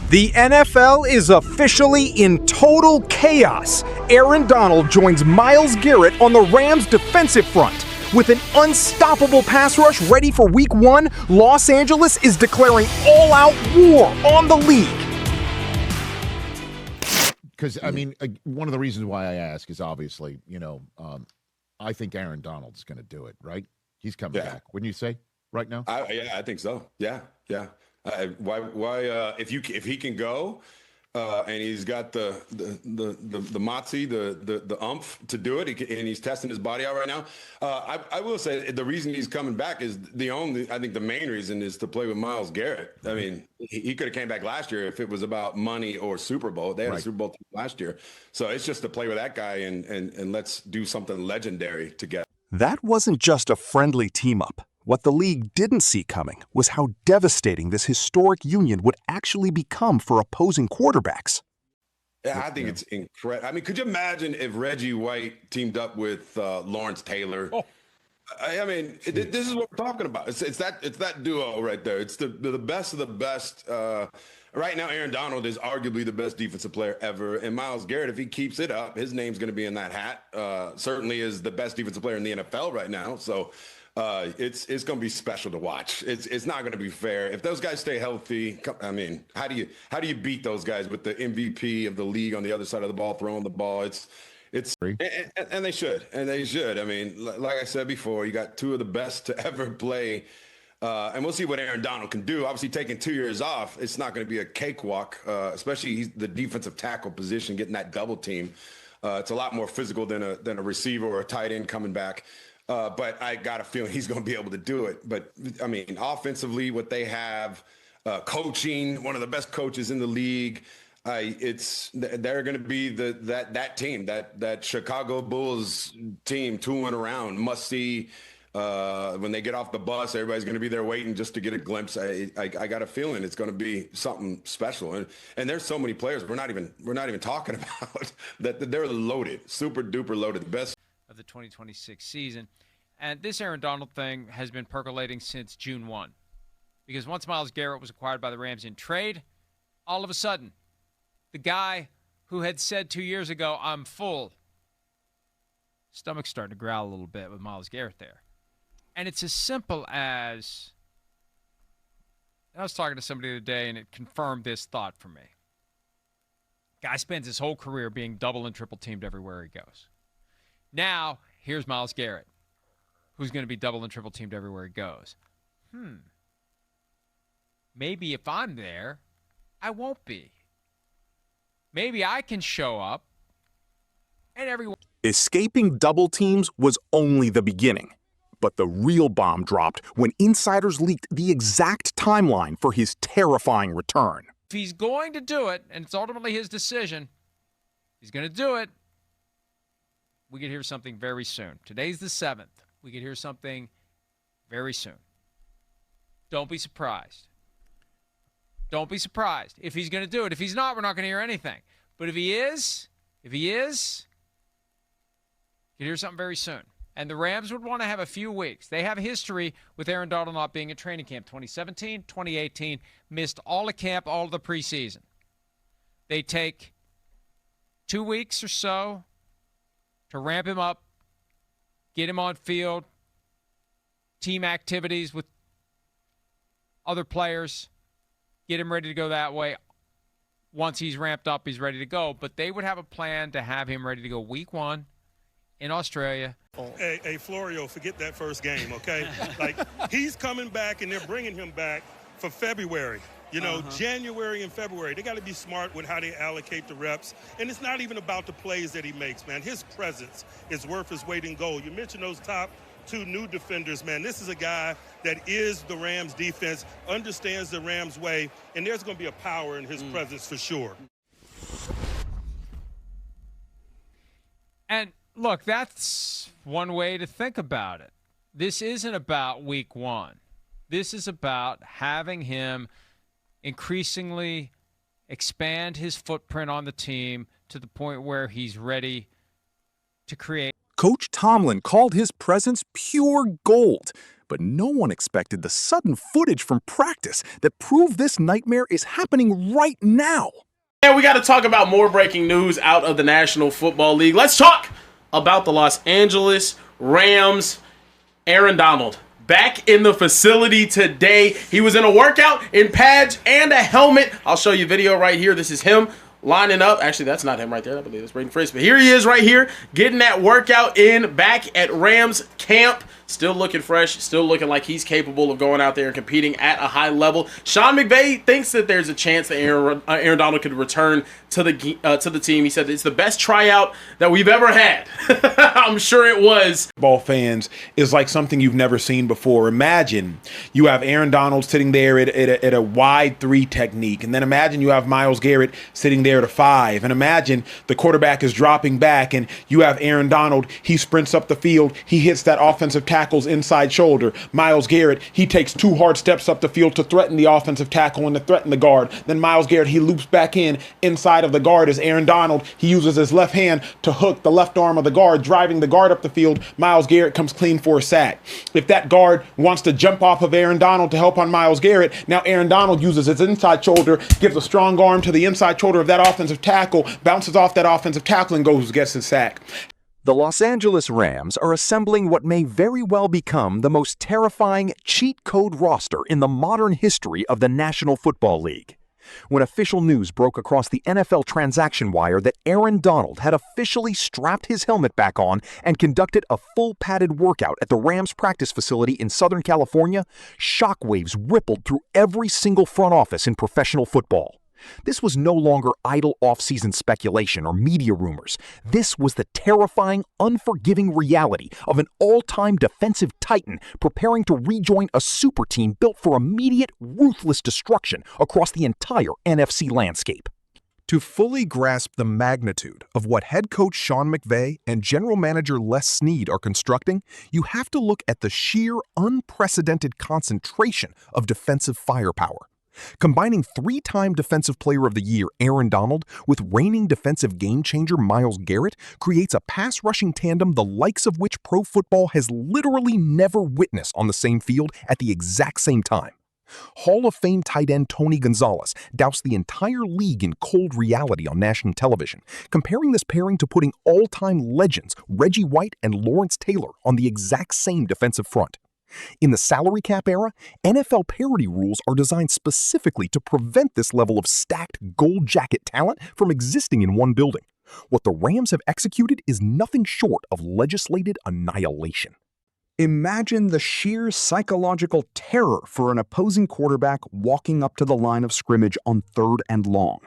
The NFL is officially in total chaos. Aaron Donald joins Myles Garrett on the Rams' defensive front. With an unstoppable pass rush ready for Week 1, Los Angeles is declaring all-out war on the league. Because, I mean, one of the reasons why I ask is obviously, I think Aaron Donald's going to do it, right? He's coming back, wouldn't you say, right now? I think so. Yeah. Why? If he can go, and he's got the moxie, the umph to do it, and he's testing his body out right now. I will say the reason he's coming back is I think the main reason is to play with Myles Garrett. I mean, he could have came back last year if it was about money or Super Bowl. They had a Super Bowl team last year, so it's just to play with that guy and let's do something legendary together. That wasn't just a friendly team-up. What the league didn't see coming was how devastating this historic union would actually become for opposing quarterbacks. Yeah, I think it's incredible. I mean, could you imagine if Reggie White teamed up with Lawrence Taylor? Oh. I mean, this is what we're talking about. It's that duo right there. It's the best of the best. Right now, Aaron Donald is arguably the best defensive player ever. And Myles Garrett, if he keeps it up, his name's going to be in that hat. Certainly is the best defensive player in the NFL right now. So it's going to be special to watch. It's not going to be fair if those guys stay healthy. I mean, how do you beat those guys with the MVP of the league on the other side of the ball throwing the ball? And they should. I mean, like I said before, you got two of the best to ever play. And we'll see what Aaron Donald can do. Obviously, taking 2 years off, it's not going to be a cakewalk, especially the defensive tackle position, getting that double team. It's a lot more physical than a receiver or a tight end coming back. But I got a feeling he's going to be able to do it. But, I mean, offensively, what they have, coaching, one of the best coaches in the league, they're going to be that team, that Chicago Bulls team, tooling around, must see. When they get off the bus, everybody's going to be there waiting just to get a glimpse. I got a feeling it's going to be something special. And there's so many players we're not even talking about that they're loaded, super duper loaded, the best of the 2026 season. And this Aaron Donald thing has been percolating since June 1. Because once Myles Garrett was acquired by the Rams in trade, all of a sudden, the guy who had said 2 years ago, I'm full, stomach's starting to growl a little bit with Myles Garrett there. And it's as simple as, I was talking to somebody the other day, and it confirmed this thought for me. Guy spends his whole career being double and triple teamed everywhere he goes. Now, here's Myles Garrett, who's going to be double and triple teamed everywhere he goes. Maybe if I'm there, I won't be. Maybe I can show up, and everyone... Escaping double teams was only the beginning. But the real bomb dropped when insiders leaked the exact timeline for his terrifying return. If he's going to do it, and it's ultimately his decision, he's going to do it, we could hear something very soon. Today's the 7th. We could hear something very soon. Don't be surprised. Don't be surprised if he's going to do it. If he's not, we're not going to hear anything. But if he is, you could hear something very soon. And the Rams would want to have a few weeks. They have a history with Aaron Donald not being at training camp. 2017, 2018, missed all of camp, all of the preseason. They take 2 weeks or so to ramp him up, get him on field, team activities with other players, get him ready to go that way. Once he's ramped up, he's ready to go. But they would have a plan to have him ready to go Week 1 in Australia. Hey, Florio, forget that first game, okay? Like, he's coming back, and they're bringing him back for February. January and February. They got to be smart with how they allocate the reps. And it's not even about the plays that he makes, man. His presence is worth his weight in gold. You mentioned those top 2 new defenders, man. This is a guy that is the Rams defense, understands the Rams way, and there's going to be a power in his presence for sure. And look, that's one way to think about it. This isn't about Week 1. This is about having him increasingly expand his footprint on the team to the point where he's ready to create. Coach Tomlin called his presence pure gold, But no one expected the sudden footage from practice that proved this nightmare is happening right now. And we got to talk about more breaking news out of the National Football League. Let's talk about the Los Angeles Rams. Aaron Donald back in the facility today. He was in a workout in pads and a helmet. I'll show you video right here. This is him lining up. Actually, that's not him right there. I believe it's Braden Fritz. But here he is right here getting that workout in back at Rams camp. Still looking fresh, still looking like he's capable of going out there and competing at a high level. Sean McVay thinks that there's a chance that Aaron Donald could return to the team. He said it's the best tryout that we've ever had. I'm sure it was. Ball fans is like something you've never seen before. Imagine you have Aaron Donald sitting there at a wide 3 technique, and then imagine you have Myles Garrett sitting there at a 5, and imagine the quarterback is dropping back, and you have Aaron Donald. He sprints up the field. He hits that offensive tackle's inside shoulder. Myles Garrett, he takes 2 hard steps up the field to threaten the offensive tackle and to threaten the guard. Then Myles Garrett, he loops back inside of the guard as Aaron Donald. He uses his left hand to hook the left arm of the guard, driving the guard up the field. Myles Garrett comes clean for a sack. If that guard wants to jump off of Aaron Donald to help on Myles Garrett, now Aaron Donald uses his inside shoulder, gives a strong arm to the inside shoulder of that offensive tackle, bounces off that offensive tackle and gets his sack. The Los Angeles Rams are assembling what may very well become the most terrifying cheat code roster in the modern history of the National Football League. When official news broke across the NFL transaction wire that Aaron Donald had officially strapped his helmet back on and conducted a full padded workout at the Rams practice facility in Southern California, shockwaves rippled through every single front office in professional football. This was no longer idle off-season speculation or media rumors. This was the terrifying, unforgiving reality of an all-time defensive titan preparing to rejoin a super team built for immediate, ruthless destruction across the entire NFC landscape. To fully grasp the magnitude of what head coach Sean McVay and general manager Les Snead are constructing, you have to look at the sheer, unprecedented concentration of defensive firepower. Combining 3-time Defensive Player of the Year Aaron Donald with reigning defensive game-changer Myles Garrett creates a pass-rushing tandem the likes of which pro football has literally never witnessed on the same field at the exact same time. Hall of Fame tight end Tony Gonzalez doused the entire league in cold reality on national television, comparing this pairing to putting all-time legends Reggie White and Lawrence Taylor on the exact same defensive front. In the salary cap era, NFL parity rules are designed specifically to prevent this level of stacked gold jacket talent from existing in one building. What the Rams have executed is nothing short of legislated annihilation. Imagine the sheer psychological terror for an opposing quarterback walking up to the line of scrimmage on 3rd and long.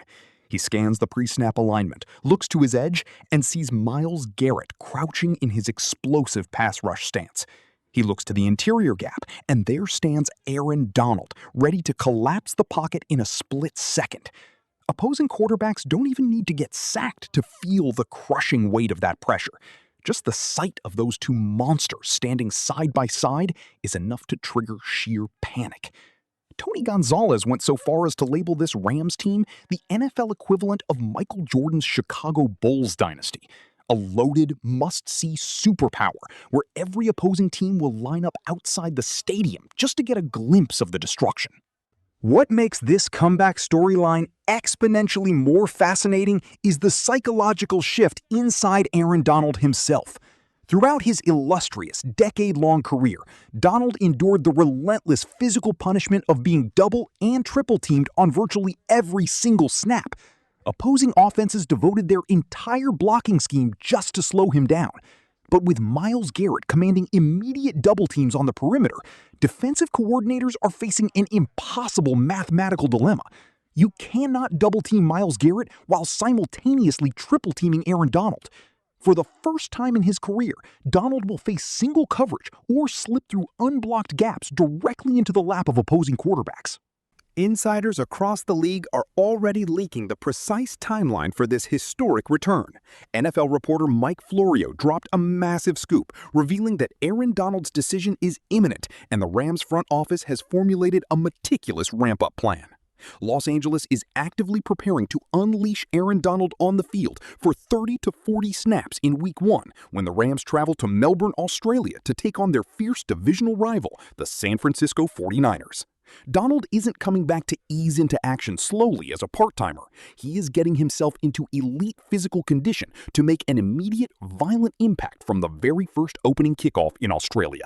He scans the pre-snap alignment, looks to his edge, and sees Myles Garrett crouching in his explosive pass rush stance. He looks to the interior gap, and there stands Aaron Donald, ready to collapse the pocket in a split second. Opposing quarterbacks don't even need to get sacked to feel the crushing weight of that pressure. Just the sight of those two monsters standing side by side is enough to trigger sheer panic. Tony Gonzalez went so far as to label this Rams team the NFL equivalent of Michael Jordan's Chicago Bulls dynasty. A loaded, must-see superpower where every opposing team will line up outside the stadium just to get a glimpse of the destruction. What makes this comeback storyline exponentially more fascinating is the psychological shift inside Aaron Donald himself. Throughout his illustrious, decade-long career, Donald endured the relentless physical punishment of being double and triple-teamed on virtually every single snap. Opposing offenses devoted their entire blocking scheme just to slow him down. But with Myles Garrett commanding immediate double teams on the perimeter, defensive coordinators are facing an impossible mathematical dilemma. You cannot double team Myles Garrett while simultaneously triple teaming Aaron Donald. For the first time in his career, Donald will face single coverage or slip through unblocked gaps directly into the lap of opposing quarterbacks. Insiders across the league are already leaking the precise timeline for this historic return. NFL reporter Mike Florio dropped a massive scoop, revealing that Aaron Donald's decision is imminent and the Rams front office has formulated a meticulous ramp-up plan. Los Angeles is actively preparing to unleash Aaron Donald on the field for 30 to 40 snaps in Week 1 when the Rams travel to Melbourne, Australia to take on their fierce divisional rival, the San Francisco 49ers. Donald isn't coming back to ease into action slowly as a part-timer. He is getting himself into elite physical condition to make an immediate, violent impact from the very first opening kickoff in Australia.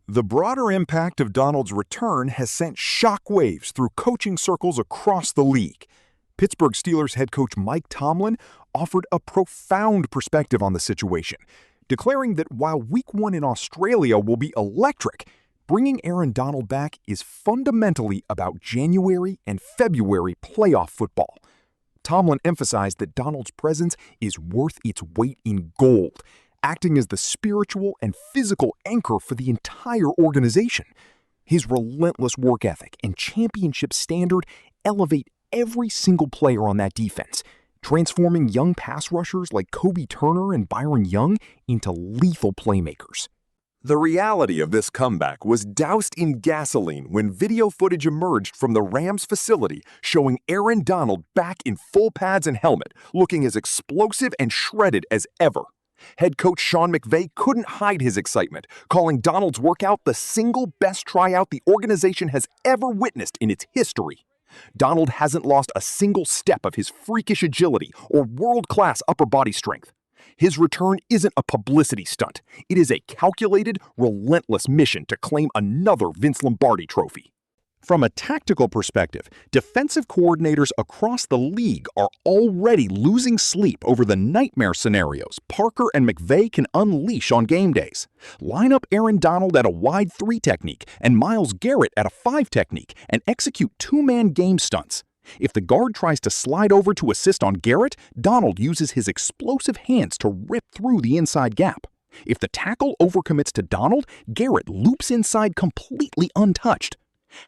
The broader impact of Donald's return has sent shockwaves through coaching circles across the league. Pittsburgh Steelers head coach Mike Tomlin offered a profound perspective on the situation, declaring that while Week 1 in Australia will be electric, bringing Aaron Donald back is fundamentally about January and February playoff football. Tomlin emphasized that Donald's presence is worth its weight in gold, acting as the spiritual and physical anchor for the entire organization. His relentless work ethic and championship standard elevate every single player on that defense, transforming young pass rushers like Kobe Turner and Byron Young into lethal playmakers. The reality of this comeback was doused in gasoline when video footage emerged from the Rams facility showing Aaron Donald back in full pads and helmet, looking as explosive and shredded as ever. Head coach Sean McVay couldn't hide his excitement, calling Donald's workout the single best tryout the organization has ever witnessed in its history. Donald hasn't lost a single step of his freakish agility or world-class upper body strength. His return isn't a publicity stunt. It is a calculated, relentless mission to claim another Vince Lombardi trophy. From a tactical perspective, defensive coordinators across the league are already losing sleep over the nightmare scenarios Parker and McVay can unleash on game days. Line up Aaron Donald at a wide 3 technique and Myles Garrett at a 5 technique and execute two-man game stunts. If the guard tries to slide over to assist on Garrett, Donald uses his explosive hands to rip through the inside gap. If the tackle overcommits to Donald, Garrett loops inside completely untouched.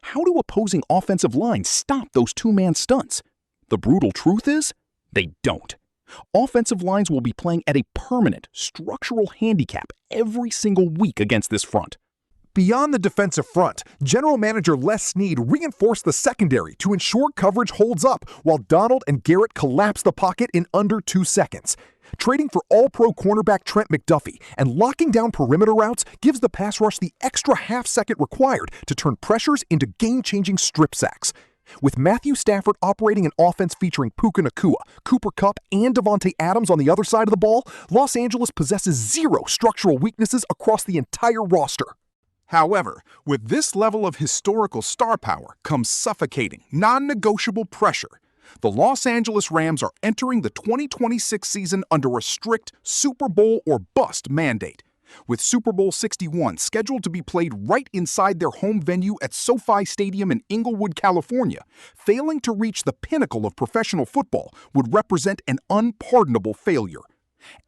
How do opposing offensive lines stop those two-man stunts? The brutal truth is, they don't. Offensive lines will be playing at a permanent, structural handicap every single week against this front. Beyond the defensive front, General Manager Les Snead reinforced the secondary to ensure coverage holds up while Donald and Garrett collapse the pocket in under 2 seconds. Trading for all-pro cornerback Trent McDuffie and locking down perimeter routes gives the pass rush the extra half-second required to turn pressures into game-changing strip sacks. With Matthew Stafford operating an offense featuring Puka Nacua, Cooper Kupp, and Devontae Adams on the other side of the ball, Los Angeles possesses zero structural weaknesses across the entire roster. However, with this level of historical star power comes suffocating, non-negotiable pressure. The Los Angeles Rams are entering the 2026 season under a strict Super Bowl or bust mandate, with Super Bowl 61 scheduled to be played right inside their home venue at SoFi Stadium in Inglewood, California. Failing to reach the pinnacle of professional football would represent an unpardonable failure.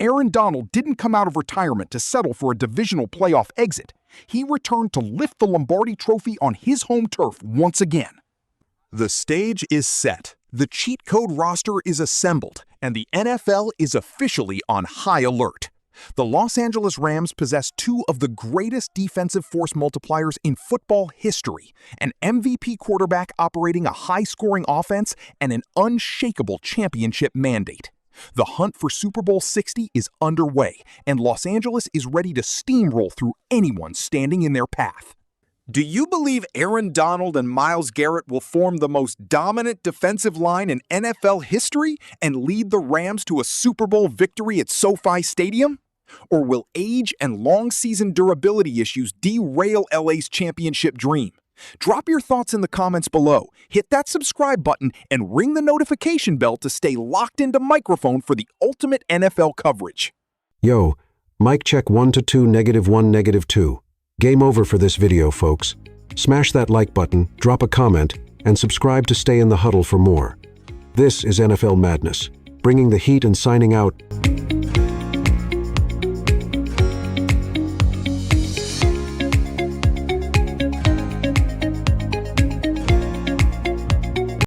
Aaron Donald didn't come out of retirement to settle for a divisional playoff exit. He returned to lift the Lombardi Trophy on his home turf once again. The stage is set, the cheat code roster is assembled, and the NFL is officially on high alert. The Los Angeles Rams possess two of the greatest defensive force multipliers in football history, an MVP quarterback operating a high-scoring offense and an unshakable championship mandate. The hunt for Super Bowl 60 is underway, and Los Angeles is ready to steamroll through anyone standing in their path. Do you believe Aaron Donald and Myles Garrett will form the most dominant defensive line in NFL history and lead the Rams to a Super Bowl victory at SoFi Stadium? Or will age and long season durability issues derail LA's championship dream? Drop your thoughts in the comments below, hit that subscribe button, and ring the notification bell to stay locked into microphone for the ultimate NFL coverage. Yo, mic check 1 to 2, -1, -2. Game over for this video, folks. Smash that like button, drop a comment, and subscribe to stay in the huddle for more. This is NFL Madness, bringing the heat and signing out.